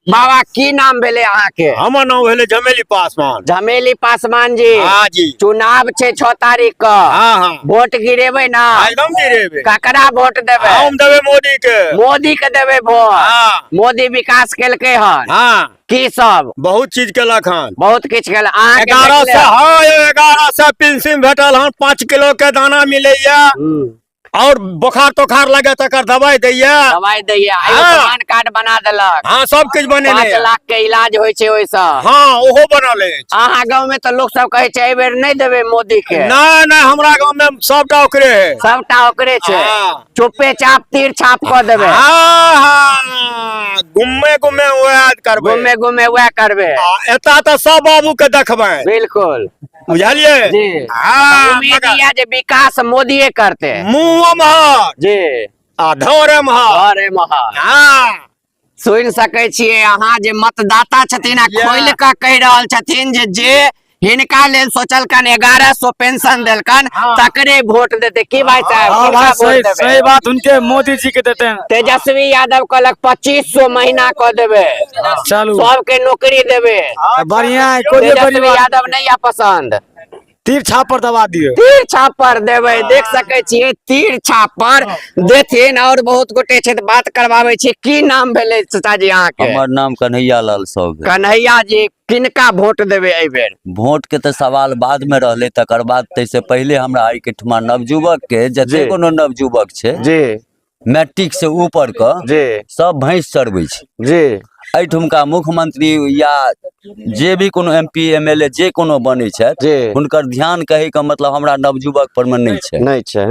बाबा की नाम भेले अहाँ के? हमर नाम भेले झमेली पासवान। झमेली पासवान जी। हाँ जी। चुनाव छे 6 तारीख क। हाँ हाँ वोट गिरेबे ना? एकदम गिरेबे। ककरा वोट देबे? हम देबे मोदी के। मोदी के देबे वोट। हाँ मोदी विकास केलके हन। हाँ की सब? बहुत चीज केलक हन। बहुत किछ केल। अहाँ के 1100 देखले? हाँ 1100 पेंशन भेटल हन। 5 किलो के दाना मिलैया और बुखार तोखार लगे तकर दवाई दैया। दवाई दैया। हाँ। आयुष्मान कार्ड बना देलक। हाँ सब कुछ बनेले 5 लाख के इलाज होय छे ओइसे। हाँ ओहो बनल अछि। अहाँ गांव में तो लोग सब कहे छे एहि बेर नहीं देबे मोदी के। नहीं नहीं हमरा गांव में सबटा ओकरे है। सबटा ओकरे छे। हाँ। चुप्पे चाप तीर छाप क देबे। हाँ हाँ घुमे घुमे वैह करबे। घुमे घुमे वह करबे। एता तो सब बाबू के देखबै। बिल्कुल बुझलिए जी। हाँ उम्मीद ये जे विकास मोदीए करते। मुँह महर जी आ धोरे महर। अरे महर हाँ सुन सके छिए अहाँ जे मतदाता छथिन आ या। खोल के कह रहल छथिन जे हिनका लेल सोचलकन 1100 पेंशन देलकन तकरे वोट देते। की भाई साहब हाँ किनका भाई वोट देबे? सही बात उनके मोदी जी के देते हैं। तेजस्वी यादव कहलक 2500 महीना क देबे। चलू सबके नौकरी देबे। बढ़िया है कोई बड़ी तेजस्वी बात यादव नहीं आ पसंद। तीर छाप पर दबा दियो। तीर छापर देवे। देख सके छिए तीर छापर देथिन और बहुत गोटे छे त बात करवावे छे। की नाम भेले चाचा जी अहाँ के? हमर नाम कन्हैया लाल साहब है। कन्हैया जी किनका वोट देवे एहि बेर? वोट के तो सवाल बाद में रहले तकर बाद तैसे पहले हमरा आई के ठमा नवजुवक के जते कोनो नवजुवक छे जी मैट्रिक से ऊपर का जी सब भैंस चरबै छे। जी एठुमका मुख्यमंत्री या जे भी कोनो एमपी एमएलए जे कोनो बने छे जी हुनकर ध्यान कहे का मतलब हमरा नवजुवक पर में नहीं छे। नहीं छे।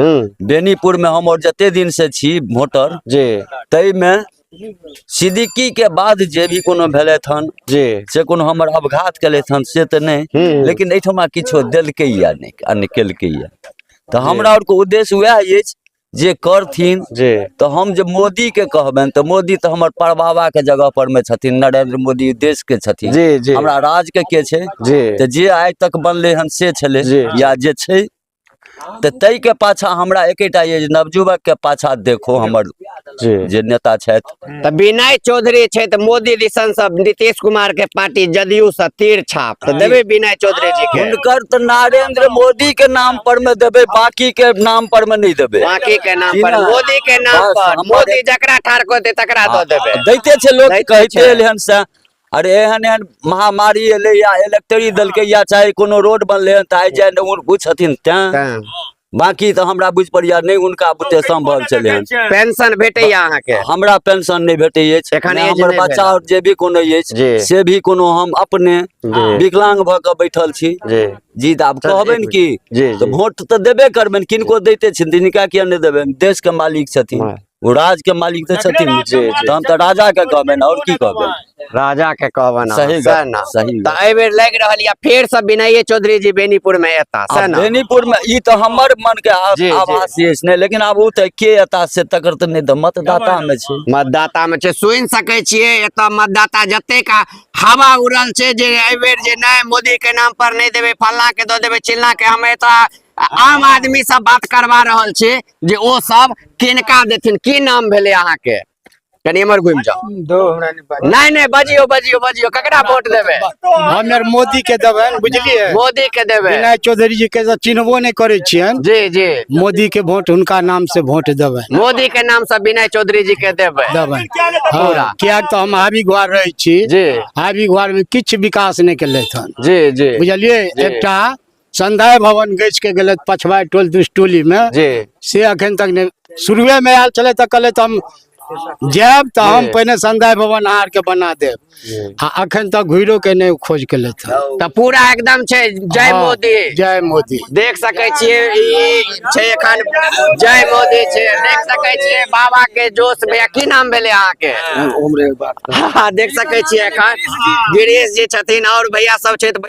बेनीपुर में हम और जते दिन से छी वोटर जी तई में सिद्दीकी के बाद जे भी कोनो भेले थन जी से कोनो हमर अपघात केले थन से तो नहीं लेकिन एठमा किछो देलके या नहीं अन्य केलके या। तो हमरा और को उद्देश्य वह अछि जे करथिन। जी तो हम जब मोदी के कहबन तो मोदी तो हमर परबाबा के जगह पर में छथिन। नरेंद्र मोदी देश के छथिन। जी जी हमरा राज के छे जी तो जे आज तक बनले हन से छले जी। या जे छे तो तई के पाछा हमरा एकेटा ये नवजुवक के पाछा देखो हमर जी जे नेता छथि। त विनय चौधरी छे त मोदी दिसन सब नीतीश कुमार के पार्टी जदयू से तीर छाप त देबे विनय चौधरी जी के। हुनकर तो नरेंद्र मोदी के नाम पर में देबे बाकी के नाम पर में नहीं देबे। बाकी के नाम पर मोदी के नाम बस पर हमर मोदी जकरा ठाड़ करते तकरा दो देबे। दैते छे लोग दैते कहते छे। एहन से अरे एहन एहन महामारी एले या इलेक्ट्री दलके या चाहे कोनो रोड बनले हन त आइ जाय उ छथिन तें बाकी तो हमरा बुझ पर या नहीं उनका बुते संभव चले हन। पेंशन भेटे अहाँ के? हमरा पेंशन नहीं भेटे अछि। एखन ने एज हमर नहीं बच्चा भेल। और जे भी कोनो जी। अछि से भी कोनो हम अपने विकलांग भ के बैठल छी। जी जी त आब कहबन की जी तो वोट तो देबे करबन किनको दैते छिन तिनका किया नहीं देबन? देश के मालिक छथिन वो राज के मालिक तो छथिन। तो हम तो राजा के कहबन और की कहबन? राजा के कहबन। सही सही ना सही त एहि बेर लग रहल या फेर से विनय चौधरी जी बेनीपुर में एता सही ना? बेनीपुर में ई तो हमर मन के जी, जी। आवास अछि ने लेकिन आब उ त के एता से तकर त नहीं द मतदाता में छै। मतदाता में छे सुन सके छिए एत मतदाता जते का हवा उड़ल छे जे एहि बेर जे नहीं मोदी के नाम पर नहीं देबे फल्ला के दो देबे चिल्ला के। हम एत आम आदमी सब बात करवा रहल छे जे ओ सब किनका देथिन। की नाम भेले अहाँ के? कनी हमर घुम जाओ। नहीं नहीं बजियो बजियो बजियो ककरा वोट देबे? हमर मोदी के देबन बुझलिए। मोदी के देबे। विनय चौधरी जी के चिन्हबो नहीं करे छियन। जी जी मोदी के वोट उनका नाम से वोट देबन। मोदी के नाम से विनय चौधरी जी के देबे। देबन पूरा। हाँ, किया तो हम हावी घर रहे छी। जी हावी घर में किछ विकास नहीं केले थन जी जी बुझलिए। एकटा संध्या भवन गच के गेले पछवा टोल दुष्टोली में जी से अखन तक नहीं शुरुए में आयल चले तो कहले तो हम जाब तो हम पहले संध्या भवन आर के बना देब। अखन तक घुरो के नहीं खोज के ले त पूरा एकदम छे जय मोदी। जय मोदी देख सके छिए ई छे एखन जय मोदी छे। देख सके छिए बाबा के जोश में। की नाम भेले अहाँ के? उम्र हाँ देख सके छिए एखन गिरीश जी छथिन और भैया सब छे।